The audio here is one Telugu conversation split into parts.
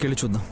ఇంటికెళ్ళి చూద్దాం.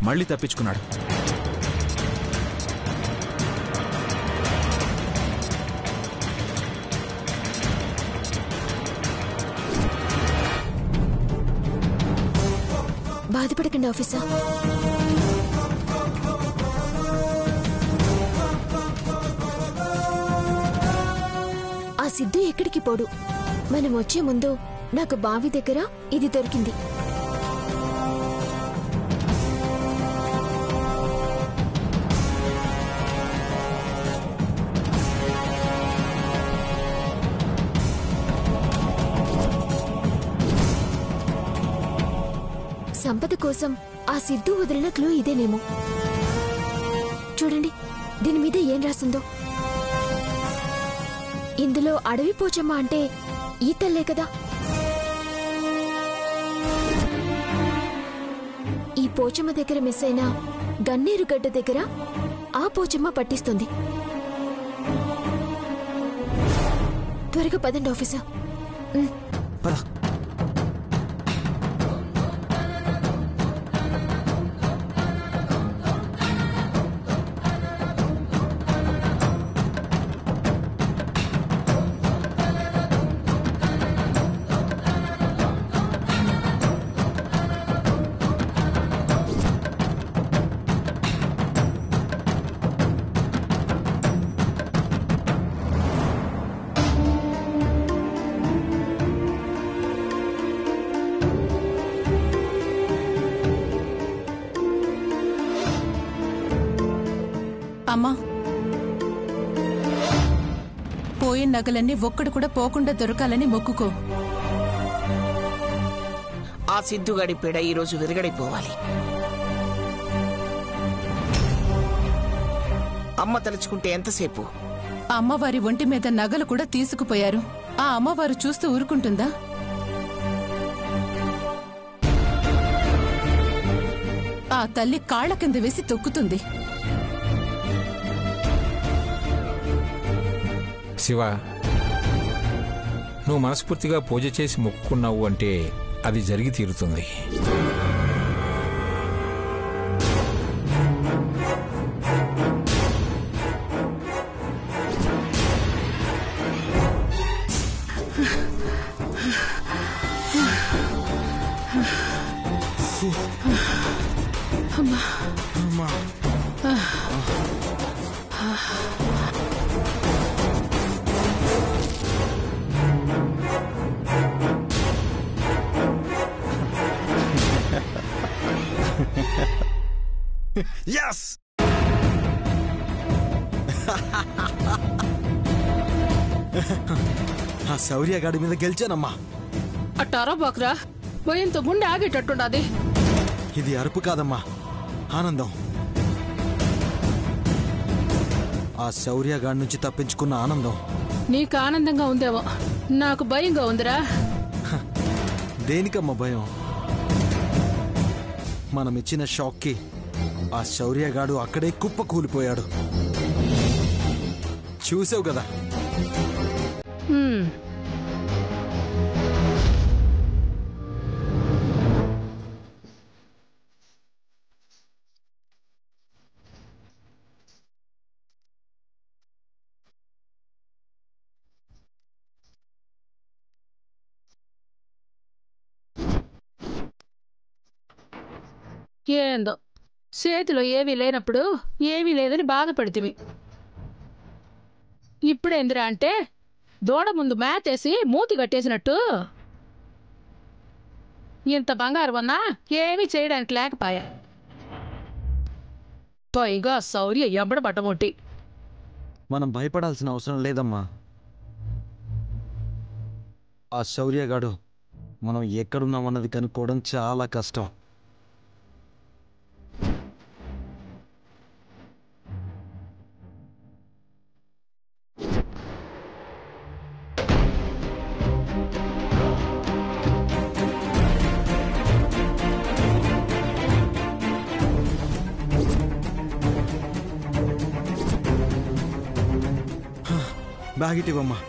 మళ్ళీ తప్పించుకున్నాడు. బాధపడకండి ఆఫీసర్. ఆ సిద్ధు ఎక్కడికి పోడు. మనం వచ్చే ముందు నాకు బావి దగ్గర ఇది దొరికింది. సంపద కోసం ఆ సిద్ధు వదిలిన క్లూ ఇదేనేమో. చూడండి, దీని మీద ఏం రాసిందో. ఇందులో అడవి పోచమ్మ అంటే ఈ తల్లే కదా. ఈ పోచమ్మ దగ్గర మిస్ అయిన గన్నేరు గడ్డ దగ్గర ఆ పోచమ్మ పట్టిస్తుంది. త్వరగా పదండి ఆఫీసర్. అమ్మా, పోయిన నగలన్నీ ఒక్కడు కూడా పోకుండా దొరకాలని మొక్కుకో. ఆ సిద్ధుగాడి పీడ ఈరోజు విరగడైపోవాలి. అమ్మ తలుచుకుంటే ఎంతసేపు? అమ్మవారి ఒంటి మీద నగలు కూడా తీసుకుపోయారు. ఆ అమ్మవారు చూస్తూ ఊరుకుంటుందా? ఆ తల్లి కాళ్ల కింద వేసి తొక్కుతుంది. శివ, నువ్వు మనస్ఫూర్తిగా పూజ చేసి మొక్కుకున్నావు అంటే అది జరిగి తీరుతుంది. Yes! ఆ శౌర్య గాడి మీద గెలిచానమ్మా. అట్టారా బాక్రా, భయంతో గుండె ఆగేటట్టున్నది. ఇది అరుపు కాదమ్మా, ఆనందం. ఆ శౌర్య గాడి నుంచి తప్పించుకున్న ఆనందం. నీకు ఆనందంగా ఉందేమో, నాకు భయంగా ఉందిరా. దేనికమ్మా భయం? మనమిచ్చిన షాక్కి ఆ శౌర్యగాడు అక్కడే కుప్ప కూలిపోయాడు. చూసావు కదా. ఏందో చేతిలో ఏమీ లేనప్పుడు ఏమీ లేదని బాధపడితివి. ఇప్పుడేందిరా అంటే దూడ ముందు మేతేసి మూతి కట్టేసినట్టు ఇంత బంగారు ఉన్నా ఏమీ చేయడానికి లేకపాయా. పైగా శౌర్య ఎబ్బడబట్టమొట్టి. మనం భయపడాల్సిన అవసరం లేదమ్మా. ఆ శౌర్యగాడు మనం ఎక్కడున్నామన్నది కనుక్కోవడం చాలా కష్టం. బ్యాగ్ ఇటివమ్మా.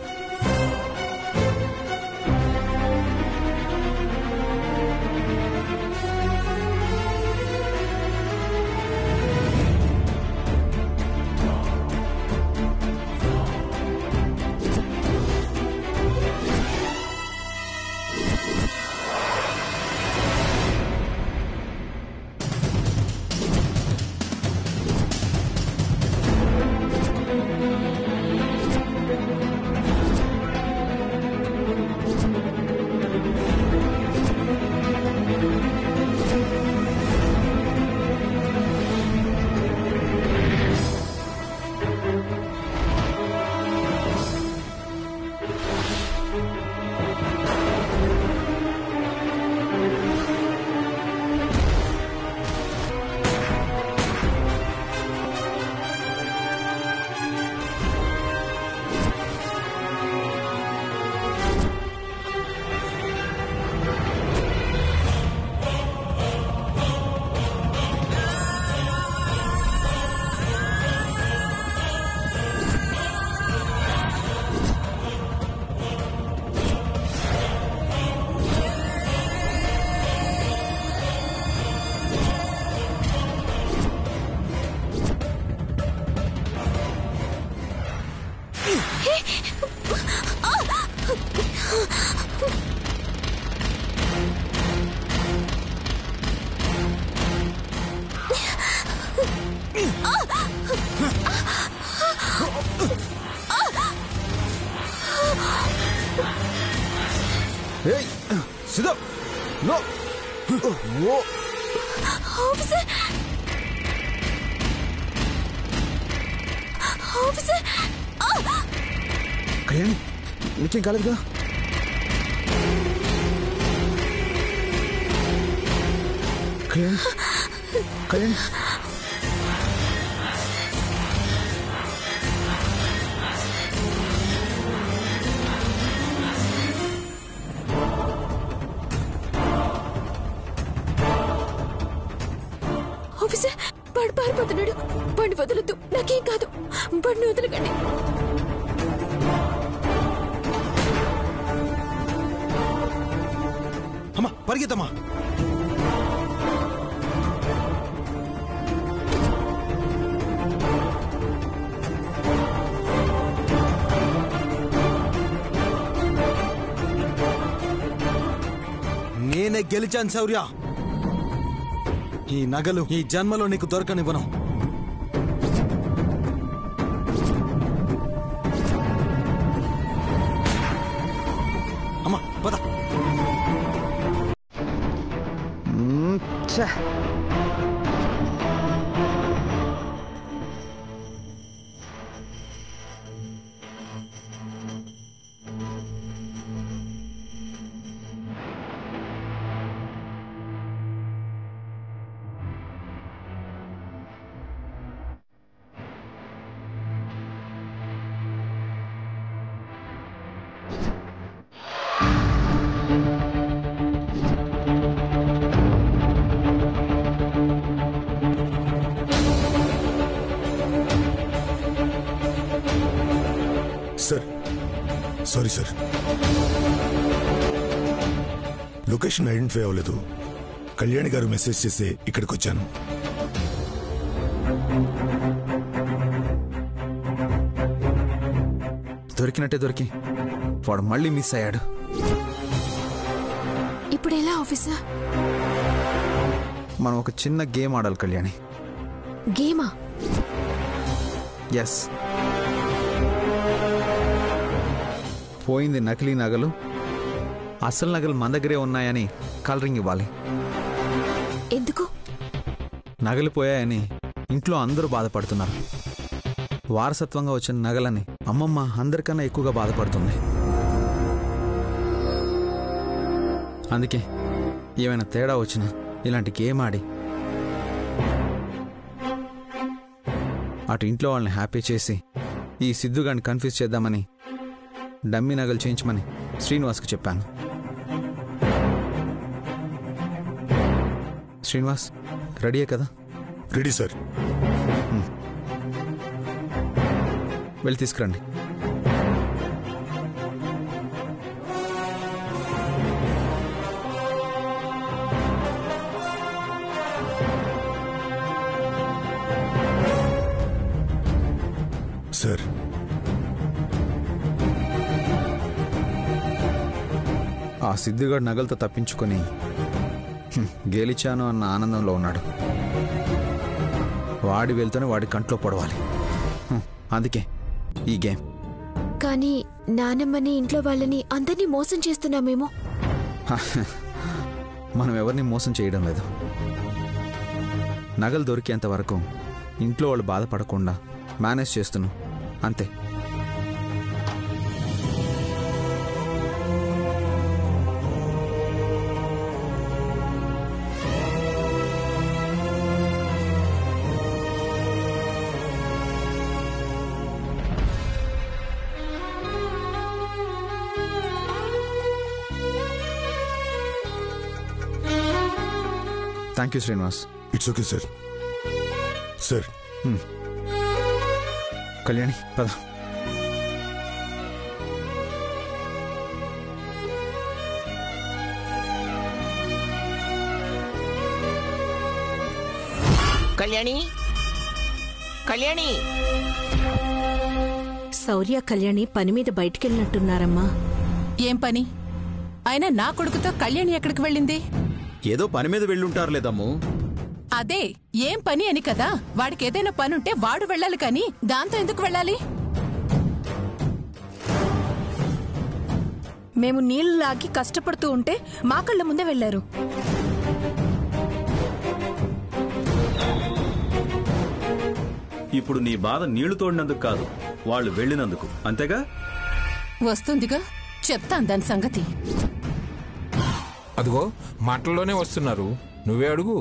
Hey, sit up. No. Whoa. Officer. Officer. Kalyani, నీకేం కాలేదుగా? కళ్యాణి, కళ్యాణి. ఆఫీసర్, వాడు పారిపోతున్నాడు. వాడిని వదలొద్దు. నాకేం కాదు. వాడిని వదలకండి. అమ్మా, పరిగెత్తమ్మా. నేనే గెలిచాను శౌర్య. ఈ నగలు ఈ జన్మలో నీకు దొరకనివ్వను. అమ్మా, పద. Sir, sorry sir, location identify అవ్వలేదు. కళ్యాణి గారు మెసేజ్ చేసి ఇక్కడికి వచ్చాను. దొరికినట్టే దొరికి వాడు మళ్ళీ మిస్ అయ్యాడు. ఇప్పుడు ఎలా ఆఫీసర్? మనం ఒక చిన్న గేమ్ ఆడాలి కళ్యాణి. గేమా? ఎస్. పోయింది నకిలీ నగలు, అసలు నగలు మన దగ్గరే ఉన్నాయని కలరింగ్ ఇవ్వాలి. ఎందుకు? నగలు పోయాయని ఇంట్లో అందరూ బాధపడుతున్నారు. వారసత్వంగా వచ్చిన నగలని అమ్మమ్మ అందరికన్నా ఎక్కువగా బాధపడుతుంది. అందుకే ఏమైనా తేడా వచ్చినా ఇలాంటి గేమ్ ఆడి అటు ఇంట్లో వాళ్ళని హ్యాపీ చేసి ఈ సిద్ధుగాడిని కన్ఫ్యూజ్ చేద్దామని డమ్మీ నగలు చేయించమని శ్రీనివాస్కి చెప్పాను. శ్రీనివాస్ రెడీయే కదా? Ready sir. వెళ్ళి తీసుకురండి. సార్, ఆ సిద్ధిగాడు నగలతో తప్పించుకొని గెలిచాను అన్న ఆనందంలో ఉన్నాడు. వాడి వెళ్తూనే వాడి కంట్లో పడవాలి. అందుకే ఈ గేమ్. కానీ నానమ్మని, ఇంట్లో వాళ్ళని అందరినీ మోసం చేస్తున్నామేమో. మనం ఎవరిని మోసం చేయడం లేదు. నగలు దొరికేంత వరకు ఇంట్లో వాళ్ళు బాధపడకుండా మేనేజ్ చేస్తున్నాం అంతే. Thank you Srinivas. It's okay sir. Sir, Kalyani పద. కళ్యాణి, కళ్యాణి. శౌర్య, కళ్యాణి పని మీద బయటికెళ్ళినట్టున్నారమ్మా. ఏం పని? అయినా నా కొడుకుతో కళ్యాణి ఎక్కడికి వెళ్ళింది? ఏదో పని మీద వెళ్ళుంటారు లేదమ్ము. అదే ఏం పని అని కదా. వాడికి ఏదైనా పని ఉంటే వాడు వెళ్ళాలి కానీ దాంతో ఎందుకు వెళ్ళాలి? మేము నీళ్లు లాగి కష్టపడుతూ ఉంటే మా కళ్ళ ముందే వెళ్లారు. ఇప్పుడు నీ బాధ నీళ్లు తోడినందుకు కాదు, వాళ్ళు వెళ్ళినందుకు, అంతేగా? వస్తుందిగా, చెప్తాను దాని సంగతి. అదిగో మాటల్లోనే వస్తున్నారు, నువ్వే అడుగు.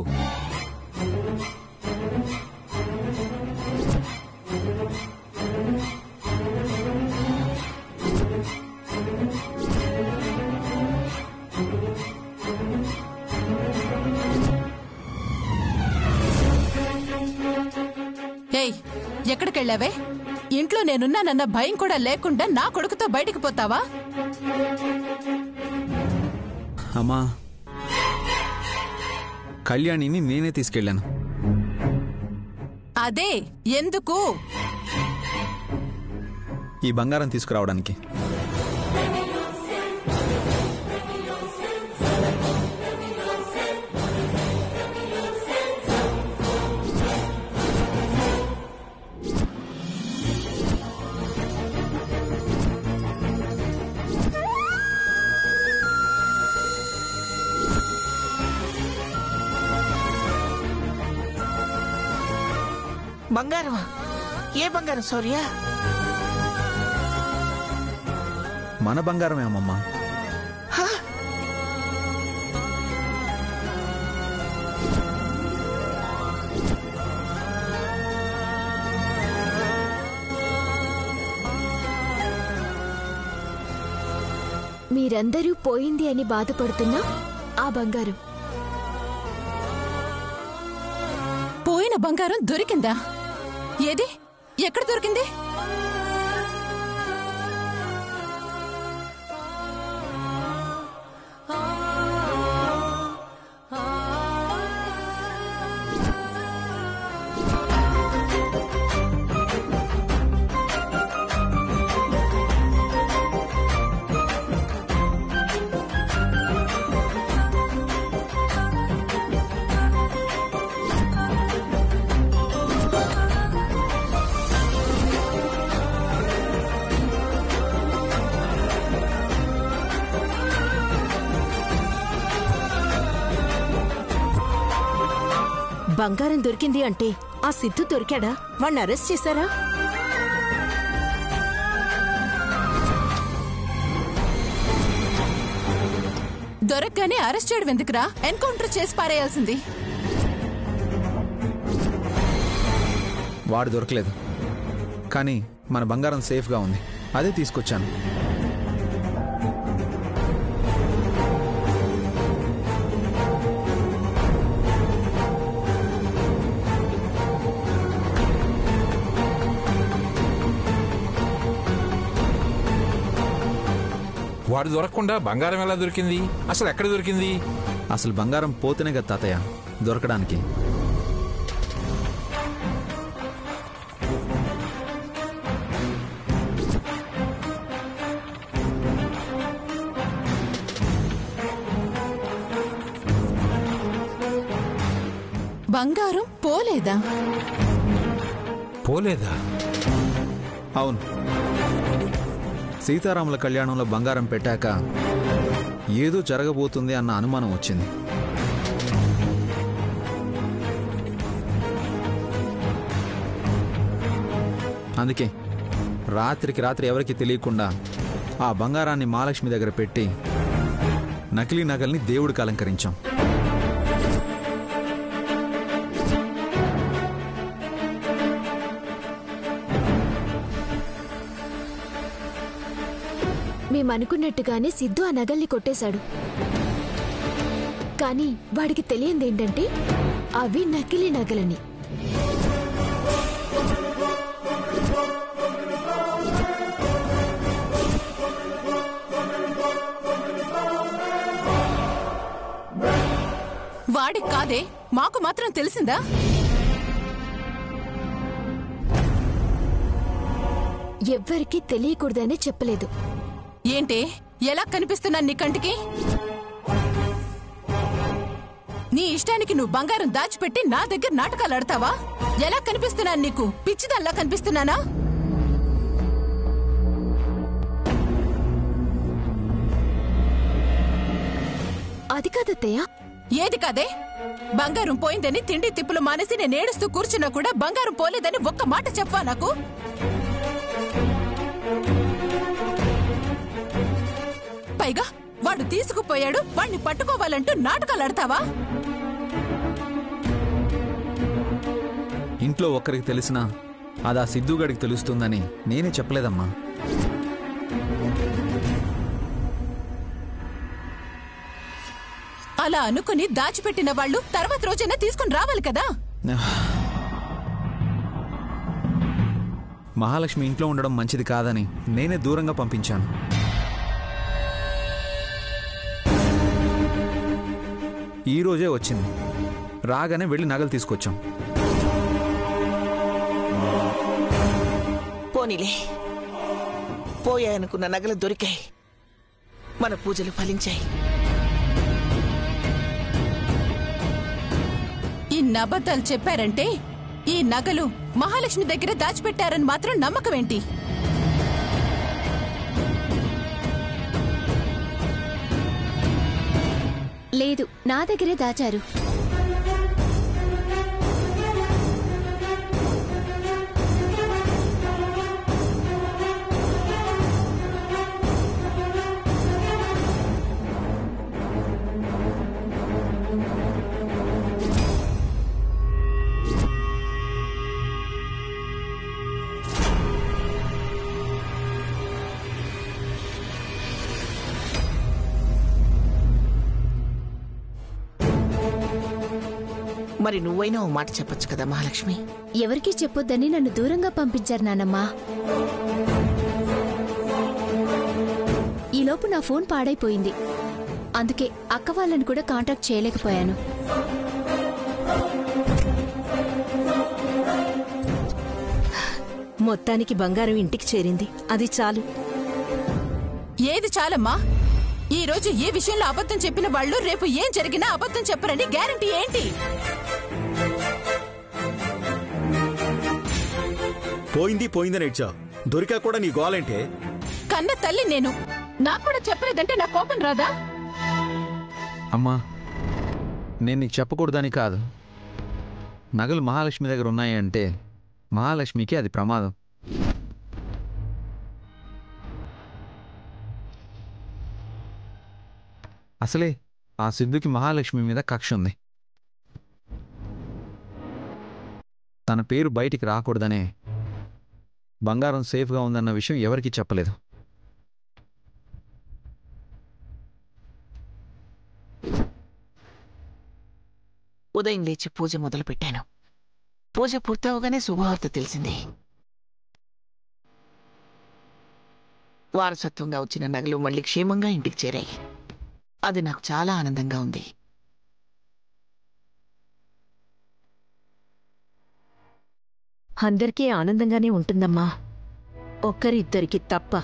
ఏయ్, ఎక్కడికెళ్ళావే? ఇంట్లో నేనున్నానన్న భయం కూడా లేకుండా నా కొడుకుతో బయటికి పోతావా? అమ్మా, కళ్యాణిని నేనే తీసుకెళ్ళాను. అదే ఎందుకు? ఈ బంగారం తీసుకురావడానికి. బంగారమా? ఏ బంగారం శౌర్య? మన బంగారమే అమ్మమ్మ. మీరందరూ పోయింది అని బాధపడుతున్నా ఆ బంగారం. పోయిన బంగారం దొరికిందా? ఏది? ఎక్కడ దొరికింది? బంగారం దొరికింది అంటే ఆ సిద్ధు దొరికాడా? వాణ్ణి అరెస్ట్ చేశారా? దొరకగానే అరెస్ట్ చేయడం ఎందుకురా? ఎన్కౌంటర్ చేసి పారేయాల్సింది. వాడు దొరకలేదు, కానీ మన బంగారం సేఫ్గా ఉంది, అదే తీసుకొచ్చాను. వాడు దొరకకుండా బంగారం ఎలా దొరికింది? అసలు ఎక్కడ దొరికింది? అసలు బంగారం పోతేనే కదా తాతయ్య దొరకడానికి. బంగారం పోలేదా? పోలేదా? అవును, సీతారాముల కళ్యాణంలో బంగారం పెట్టాక ఏదో జరగబోతుంది అన్న అనుమానం వచ్చింది. అందుకే రాత్రికి రాత్రి ఎవరికి తెలియకుండా ఆ బంగారాన్ని మహాలక్ష్మి దగ్గర పెట్టి నకిలీ నగల్ని దేవుడికి అలంకరించాం. మేమనుకున్నట్టుగానే సిద్ధు ఆ నగల్ని కొట్టేశాడు. కానీ వాడికి తెలియందేంటంటే అవి నకిలీ నగలని. వాడికి కాదే, మాకు మాత్రం తెలిసిందా? ఎవ్వరికీ తెలియకూడదనే చెప్పలేదు. ఏంటి ఎలా కనిపిస్తున్నాను నీ కంటికి? నీ ఇష్టానికి నువ్వు బంగారం దాచిపెట్టి నా దగ్గర నాటకాలు ఆడతావా? ఎలా కనిపిస్తున్నాను నీకు? పిచ్చిదల్లా కనిపిస్తున్నానా? అది కాదత్తయ్య. ఏది కాదే? బంగారం పోయిందని తిండి తిప్పులు మానేసి నేను ఏడుస్తూ కూర్చున్నా కూడా బంగారం పోలేదని ఒక్క మాట చెప్పవా నాకు? పైగా వాడు తీసుకుపోయాడు, వాణ్ణి పట్టుకోవాలంటూ నాటకాలు ఆడతావా? ఇంట్లో ఒక్కరికి తెలిసినా అది ఆ సిద్ధుగాడికి తెలుస్తుందని నేనే చెప్పలేదమ్మా. అలా అనుకుని దాచిపెట్టిన వాళ్ళు తర్వాత రోజైనా తీసుకుని రావాలి కదా. మహాలక్ష్మి ఇంట్లో ఉండడం మంచిది కాదని నేనే దూరంగా పంపించాను. ఈ రోజే వచ్చింది, రాగానే వెళ్ళి నగలు తీసుకొచ్చాం. పోనీలే, పోయాయనుకున్న నగలు దొరికాయి, మన పూజలు ఫలించాయి. ఇన్ని అబద్ధాలు చెప్పారంటే ఈ నగలు మహాలక్ష్మి దగ్గర దాచిపెట్టారని మాత్రం నమ్మకం ఏంటి? లేదు, నా దగ్గరే దాచారు. మరి నువ్వైనా ఓ మాట చెప్పొచ్చు కదా మహాలక్ష్మి. ఎవరికీ చెప్పొద్దని నన్ను దూరంగా పంపించారు నానమ్మా. ఈలోపు నా ఫోన్ పాడైపోయింది, అందుకే అక్క వాళ్ళని కూడా కాంటాక్ట్ చేయలేకపోయాను. మొత్తానికి బంగారం ఇంటికి చేరింది, అది చాలు. ఏది చాలమ్మా? ఈ రోజు ఏ విషయంలో అబద్ధం చెప్పిన వాళ్ళు రేపు ఏం జరిగినా అబద్ధం చెప్పరని గ్యారంటీ ఏంటి? పోయిందని ఇచ్చా, దొరికా కూడా నీ గోలంటే? కన్న తల్లి నేను, నాకు కూడా చెప్పలేదంటే నా కోపం రాదా? అమ్మా, నేను నీకు చెప్పకూడదని కాదు, నగలు మహాలక్ష్మి దగ్గర ఉన్నాయి అంటే మహాలక్ష్మికి అది ప్రమాదం. అసలే ఆ సిద్ధుకి మహాలక్ష్మి మీద కక్ష ఉంది. తన పేరు బయటికి రాకూడదనే బంగారం సేఫ్గా ఉందన్న విషయం ఎవరికీ చెప్పలేదు. ఉదయం లేచి పూజ మొదలు పెట్టాను. పూజ పూర్తవగానే శుభవార్త తెలిసింది. వారసత్వంగా వచ్చిన నగలు మళ్ళీ క్షేమంగా ఇంటికి చేరాయి. అది నాకు చాలా ఆనందంగా ఉంది. అందరికీ ఆనందంగానే ఉంటుందమ్మా, ఒక్కరిద్దరికి తప్ప.